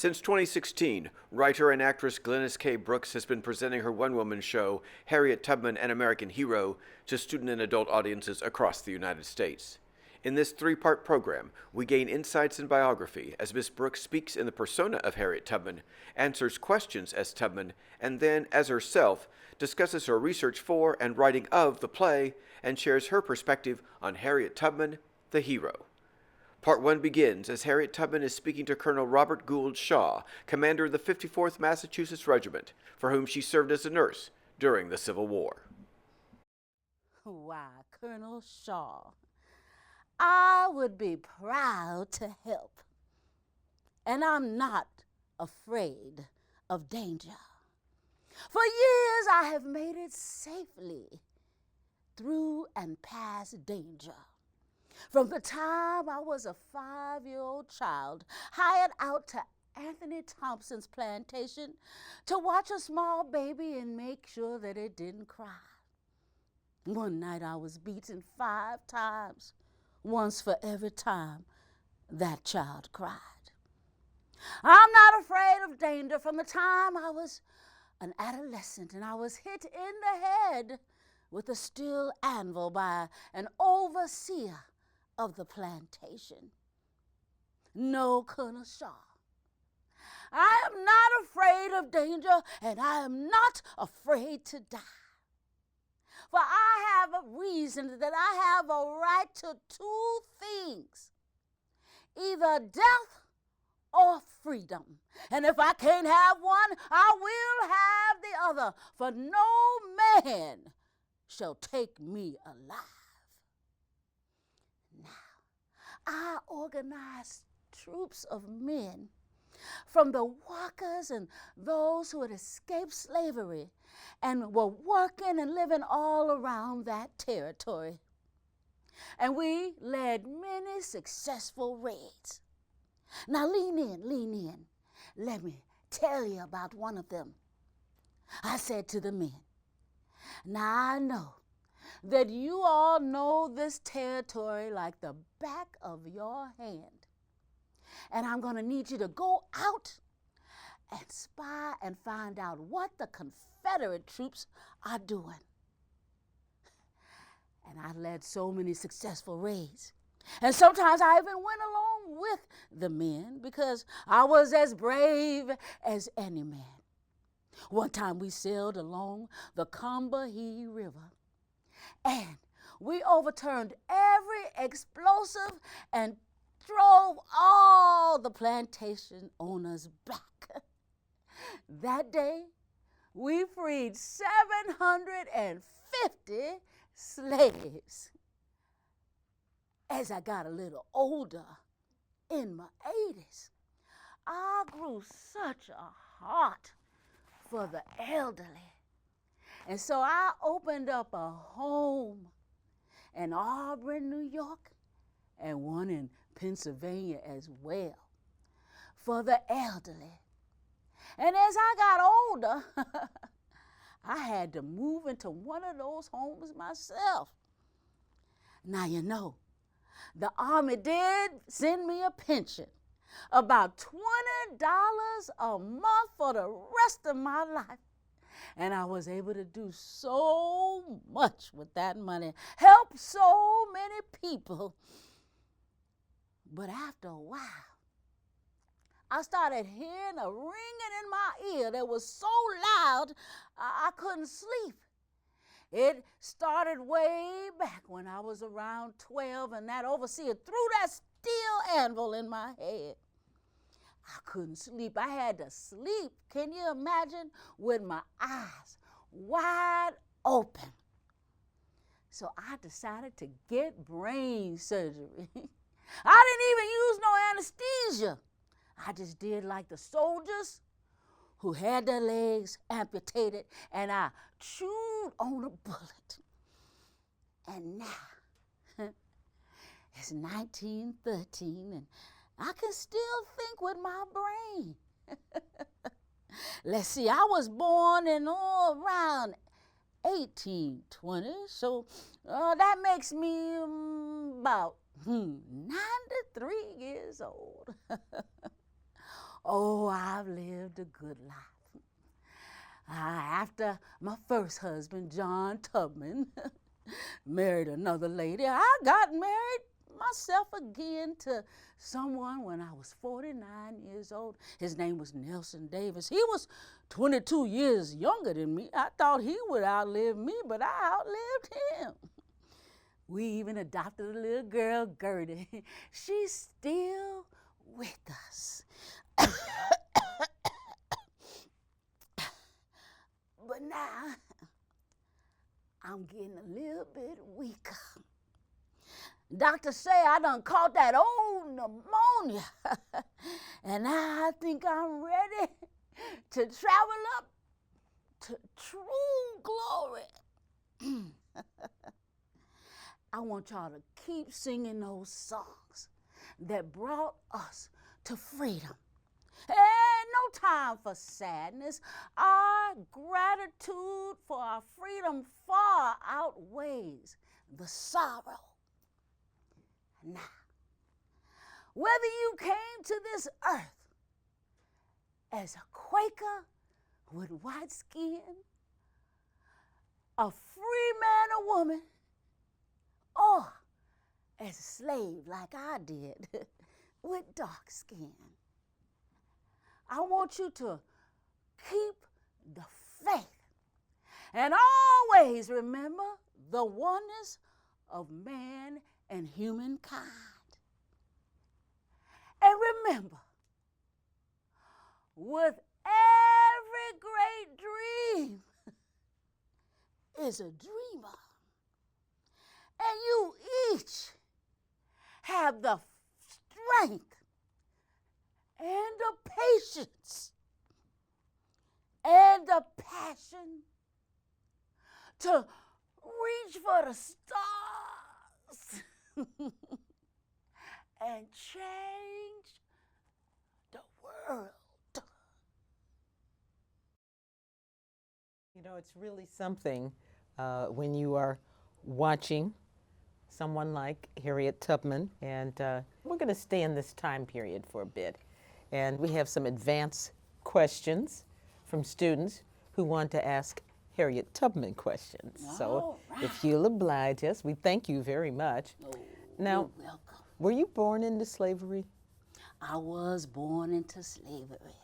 Since 2016, writer and actress Glynis Brooks has been presenting her one-woman show, Harriet Tubman, An American Hero, to student and adult audiences across the United States. In this three-part program, we gain insights and biography as Miss Brooks speaks in the persona of Harriet Tubman, answers questions as Tubman, and then, as herself, discusses her research for and writing of the play, and shares her perspective on Harriet Tubman, the hero. Part 1 begins as Harriet Tubman is speaking to Colonel Robert Gould Shaw, commander of the 54th Massachusetts Regiment, for whom she served as a nurse during the Civil War. Why, Colonel Shaw, I would be proud to help, and I'm not afraid of danger. For years I have made it safely through and past danger. From the time I was a 5-year-old child, hired out to Anthony Thompson's plantation to watch a small baby and make sure that it didn't cry. One night I was beaten 5 times, once for every time that child cried. I'm not afraid of danger from the time I was an adolescent and I was hit in the head with a steel anvil by an overseer of the plantation. No, Colonel Shaw, I am not afraid of danger, and I am not afraid to die. For I have a reason that I have a right to 2 things, either death or freedom. And if I can't have one, I will have the other, for no man shall take me alive. I organized troops of men from the workers and those who had escaped slavery and were working and living all around that territory. And we led many successful raids. Now lean in. Let me tell you about one of them. I said to the men, now I know that you all know this territory like the back of your hand. And I'm going to need you to go out and spy and find out what the Confederate troops are doing. And I led so many successful raids. And sometimes I even went along with the men because I was as brave as any man. One time we sailed along the Combahee River, and we overturned every explosive and drove all the plantation owners back. That day, we freed 750 slaves. As I got a little older, in my 80s, I grew such a heart for the elderly. And so I opened up a home in Auburn, New York, and one in Pennsylvania as well for the elderly. And as I got older, I had to move into one of those homes myself. Now, you know, the Army did send me a pension, about $20 a month for the rest of my life. And I was able to do so much with that money, help so many people. But after a while, I started hearing a ringing in my ear that was so loud I couldn't sleep. It started way back when I was around 12, and that overseer threw that steel anvil in my head. I couldn't sleep. I had to sleep, can you imagine, with my eyes wide open. So I decided to get brain surgery. I didn't even use no anesthesia. I just did like the soldiers who had their legs amputated, and I chewed on a bullet. And now, it's 1913, and I can still think with my brain. Let's see, I was born in around 1820, so that makes me about 93 years old. Oh, I've lived a good life. After my first husband, John Tubman, married another lady, I got married myself again to someone when I was 49 years old. His name was Nelson Davis. He was 22 years younger than me. I thought he would outlive me, but I outlived him. We even adopted a little girl, Gertie. She's still with us. But now, I'm getting a little bit weaker. Doctors say I done caught that old pneumonia. And I think I'm ready to travel up to true glory. I want y'all to keep singing those songs that brought us to freedom. And no time for sadness. Our gratitude for our freedom far outweighs the sorrow. Now, whether you came to this earth as a Quaker with white skin, a free man or woman, or as a slave like I did with dark skin, I want you to keep the faith and always remember the oneness of man and humankind. And remember, with every great dream is a dreamer. And you each have the strength and the patience and the passion to reach for the stars and change the world. You know, it's really something when you are watching someone like Harriet Tubman, and we're going to stay in this time period for a bit. And we have some advanced questions from students who want to ask Harriet Tubman questions. So if you'll oblige us, we thank you very much. Oh, now, you're welcome. Were you born into slavery? I was born into slavery.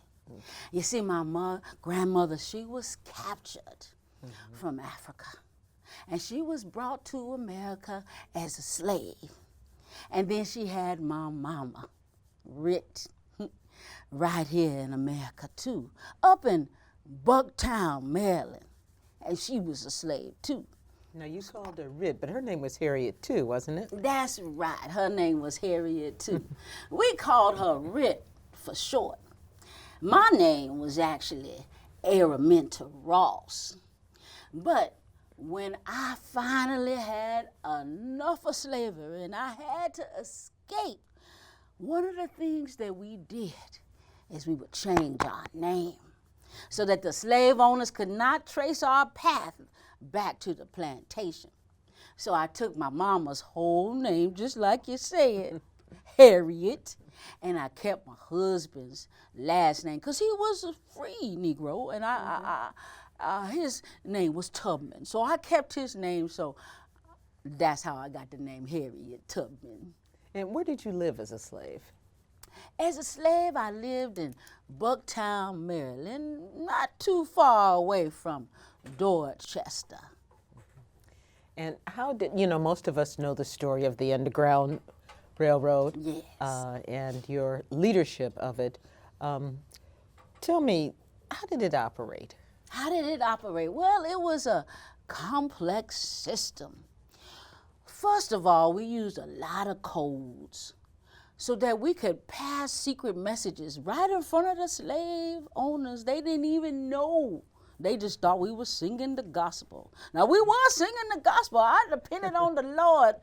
You see, my grandmother, she was captured from Africa. And she was brought to America as a slave. And then she had my mama, Rit, right here in America too, up in Bucktown, Maryland. And she was a slave too. Now, you called her Rit, but her name was Harriet too, wasn't it? That's right. Her name was Harriet too. We called her Rit for short. My name was actually Araminta Ross. But when I finally had enough of slavery and I had to escape, one of the things that we did is we would change our name so that the slave owners could not trace our path back to the plantation. So I took my mama's whole name, just like you said, Harriet, and I kept my husband's last name because he was a free Negro, and his name was Tubman. So I kept his name, so that's how I got the name Harriet Tubman. And where did you live as a slave? As a slave, I lived in Bucktown, Maryland, not too far away from Dorchester. And how did, you know, most of us know the story of the Underground Railroad. Yes. And your leadership of it. Tell me, how did it operate? How did it operate? Well, it was a complex system. First of all, we used a lot of codes so that we could pass secret messages right in front of the slave owners. They didn't even know. They just thought we were singing the gospel. Now, we were singing the gospel. I depended on the Lord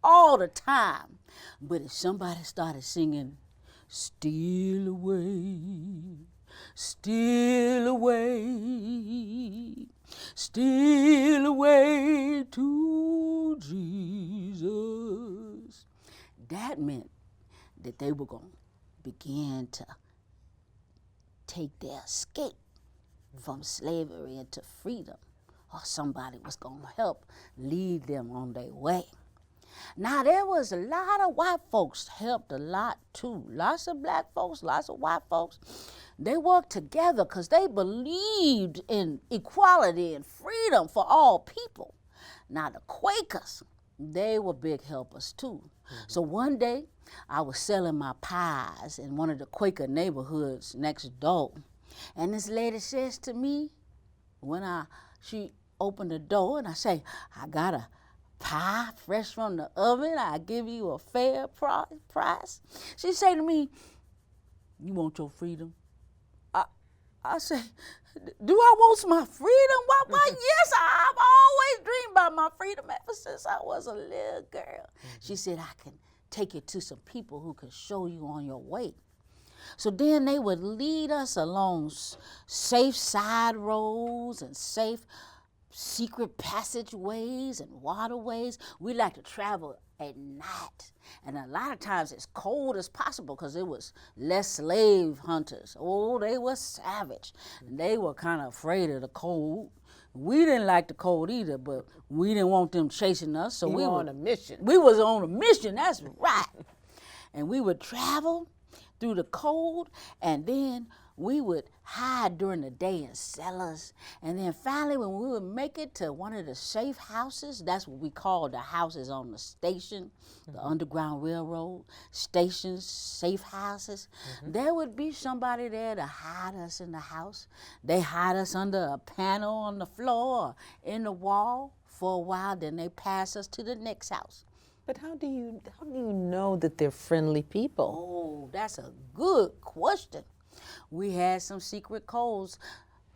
all the time. But if somebody started singing, "Steal away, steal away, steal away to Jesus," that meant that they were going to begin to take their escape from slavery into freedom, or somebody was going to help lead them on their way. Now, there was a lot of white folks helped a lot too. Lots of black folks, lots of white folks. They worked together because they believed in equality and freedom for all people. Now, the Quakers, they were big helpers too. So one day, I was selling my pies in one of the Quaker neighborhoods next door. And this lady says to me, she opened the door and I say, I got a pie fresh from the oven. I give you a fair price. She say to me, you want your freedom? I say, do I want my freedom? Why, yes, I've always dreamed about my freedom ever since I was a little girl. She said, I can take you to some people who can show you on your way. So then they would lead us along safe side roads and safe secret passageways and waterways. We like to travel at night. And a lot of times it's cold as possible because it was less slave hunters. Oh, they were savage. And they were kind of afraid of the cold. We didn't like the cold either, but we didn't want them chasing us. So we were on a mission. We was on a mission, that's right. And we would travel through the cold, and then we would hide during the day in cellars. And then finally, when we would make it to one of the safe houses, that's what we call the houses on the station, the Underground Railroad, stations, safe houses. There would be somebody there to hide us in the house. They hide us under a panel on the floor or in the wall for a while, then they pass us to the next house. But how do you know that they're friendly people? Oh, that's a good question. We had some secret codes.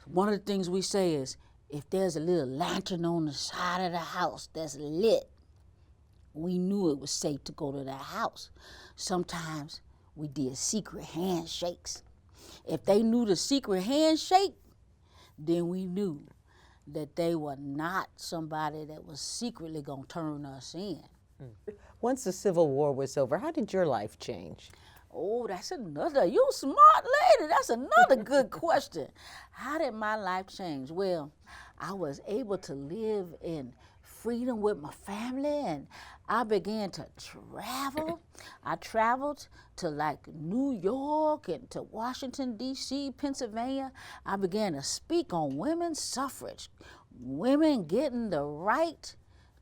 One of the things we say is, if there's a little lantern on the side of the house that's lit, we knew it was safe to go to that house. Sometimes we did secret handshakes. If they knew the secret handshake, then we knew that they were not somebody that was secretly gonna turn us in. Once the Civil War was over, how did your life change? Oh, that's another, you smart lady, that's another good question. How did my life change? Well, I was able to live in freedom with my family, and I began to travel. I traveled to like New York and to Washington, D.C., Pennsylvania. I began to speak on women's suffrage, women getting the right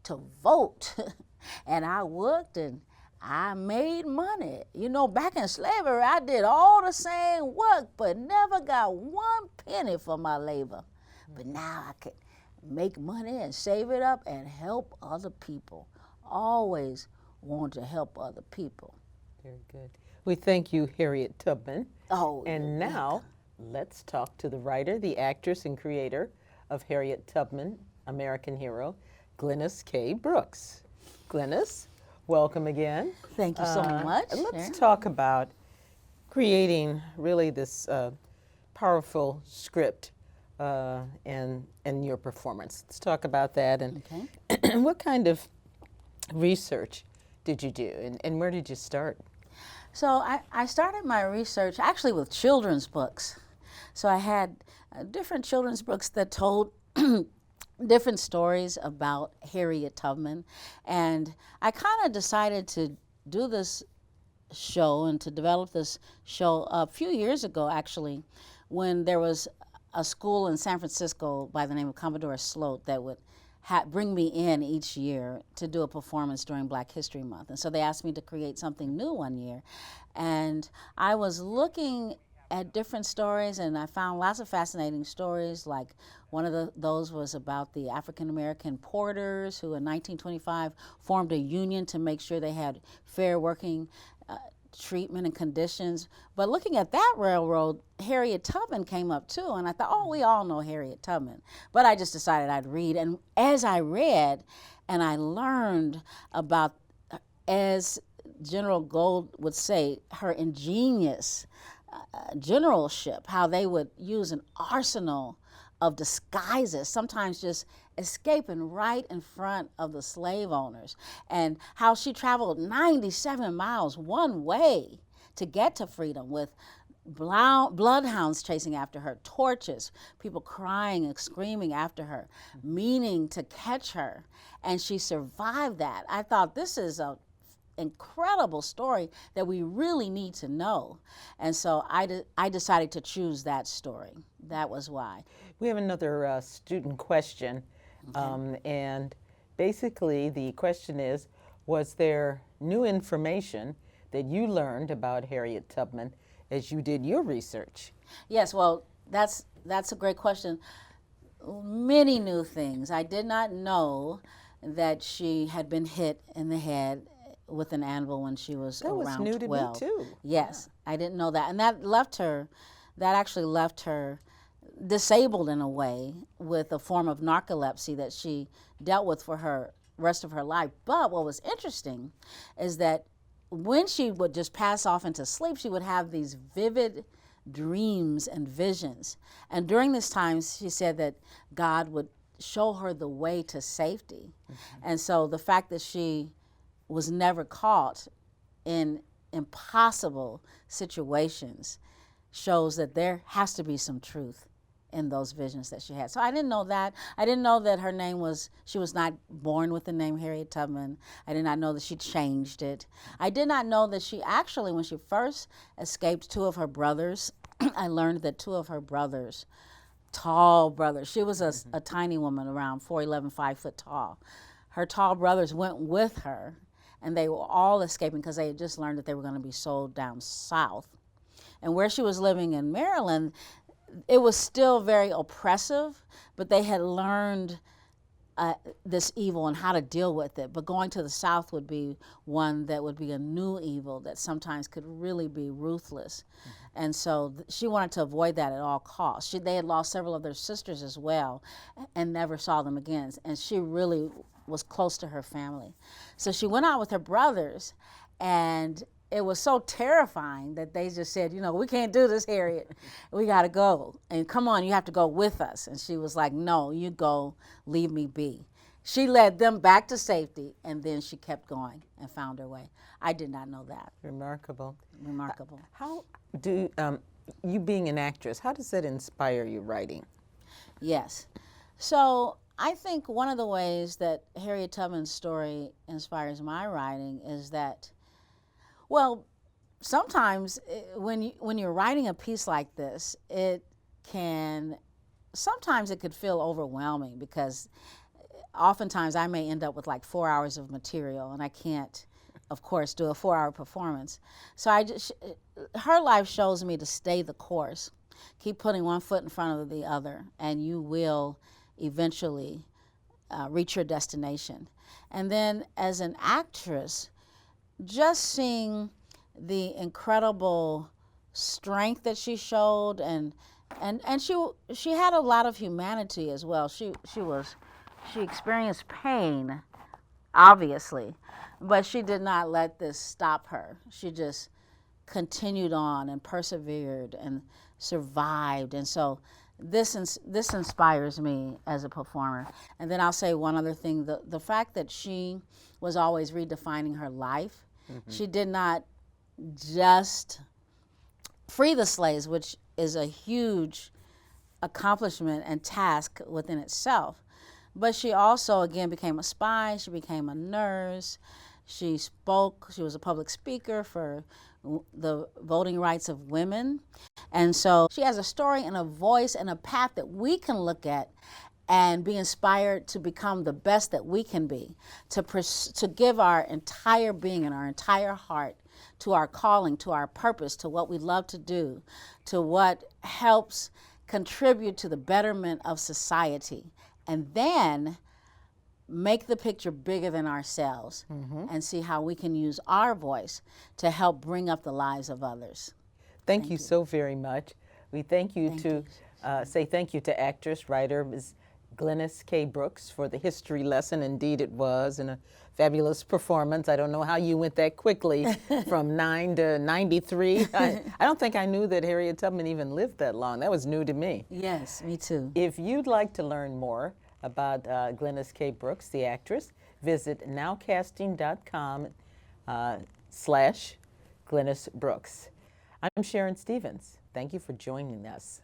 to vote. And I worked and I made money. You know, back in slavery, I did all the same work, but never got one penny for my labor. But now I can make money and save it up and help other people. Always want to help other people. Very good. We thank you, Harriet Tubman. Oh, and now, let's talk to the writer, the actress, and creator of Harriet Tubman, American Hero, Glynis K. Brooks. Glynis, welcome again. Thank you so much. Let's talk about creating really this powerful script and your performance. Let's talk about that. And what kind of research did you do, and where did you start? So I started my research actually with children's books. So I had different children's books that told different stories about Harriet Tubman. And I kind of decided to do this show and to develop this show a few years ago, actually, when there was a school in San Francisco by the name of Commodore Sloat that would bring me in each year to do a performance during Black History Month. And so they asked me to create something new one year. And I was looking at different stories, and I found lots of fascinating stories. Like one of those was about the African-American porters who in 1925 formed a union to make sure they had fair working treatment and conditions. But looking at that railroad, Harriet Tubman came up too, and I thought, oh, we all know Harriet Tubman. But I just decided I'd read, and as I read and I learned about, as General Gold would say, her ingenious generalship, how they would use an arsenal of disguises, sometimes just escaping right in front of the slave owners, and how she traveled 97 miles one way to get to freedom with bloodhounds chasing after her, torches, people crying and screaming after her, meaning to catch her, and she survived that. I thought, this is a incredible story that we really need to know. And so I decided to choose that story. That was why. We have another student question. And basically the question is, was there new information that you learned about Harriet Tubman as you did your research? Yes, well, that's a great question. Many new things. I did not know that she had been hit in the head with an anvil when she was That was around new to 12. me too. Yes, I didn't know that. And that actually left her disabled in a way, with a form of narcolepsy that she dealt with for her rest of her life. But what was interesting is that when she would just pass off into sleep, she would have these vivid dreams and visions. And during this time, she said that God would show her the way to safety. And so the fact that she was never caught in impossible situations shows that there has to be some truth in those visions that she had. So I didn't know that. I didn't know that she was not born with the name Harriet Tubman. I did not know that she changed it. I did not know that she actually, when she first escaped two of her brothers, I learned that two of her brothers, tall brothers, she was a tiny woman, around 4'11", 5 foot tall. Her tall brothers went with her, and they were all escaping because they had just learned that they were going to be sold down south. And where she was living in Maryland, it was still very oppressive, but they had learned this evil and how to deal with it. But going to the South would be one that would be a new evil that sometimes could really be ruthless. And so she wanted to avoid that at all costs. They had lost several of their sisters as well and never saw them again. And she really was close to her family. So she went out with her brothers, and it was so terrifying that they just said, we can't do this, Harriet. We got to go. And come on, you have to go with us. And she was like, no, you go, leave me be. She led them back to safety, and then she kept going and found her way. I did not know that. Remarkable. Remarkable. How do, you being an actress, how does that inspire you writing? Yes. So I think one of the ways that Harriet Tubman's story inspires my writing is that, well, sometimes when you're writing a piece like this, sometimes it could feel overwhelming, because oftentimes I may end up with like 4 hours of material, and I can't, of course, do a 4-hour performance. So her life shows me to stay the course, keep putting one foot in front of the other, and you will eventually reach your destination. And then as an actress, just seeing the incredible strength that she showed, and she had a lot of humanity as well. She experienced pain, obviously, but she did not let this stop her. She just continued on and persevered and survived. And so this inspires me as a performer. And then I'll say one other thing, the fact that she was always redefining her life. She did not just free the slaves, which is a huge accomplishment and task within itself, but she also, again, became a spy. She became a nurse. She spoke. She was a public speaker for the voting rights of women. And so she has a story and a voice and a path that we can look at and be inspired to become the best that we can be, to give our entire being and our entire heart to our calling, to our purpose, to what we love to do, to what helps contribute to the betterment of society, and then make the picture bigger than ourselves and see how we can use our voice to help bring up the lives of others. Thank you so very much. We thank you say thank you to actress, writer, Ms. Glynis K. Brooks for the history lesson. Indeed it was, and a fabulous performance. I don't know how you went that quickly from 9 to 93. I don't think I knew that Harriet Tubman even lived that long. That was new to me. Yes, me too. If you'd like to learn more about Glynis K. Brooks, the actress, visit nowcasting.com /Glynis Brooks. I'm Sharon Stevens. Thank you for joining us.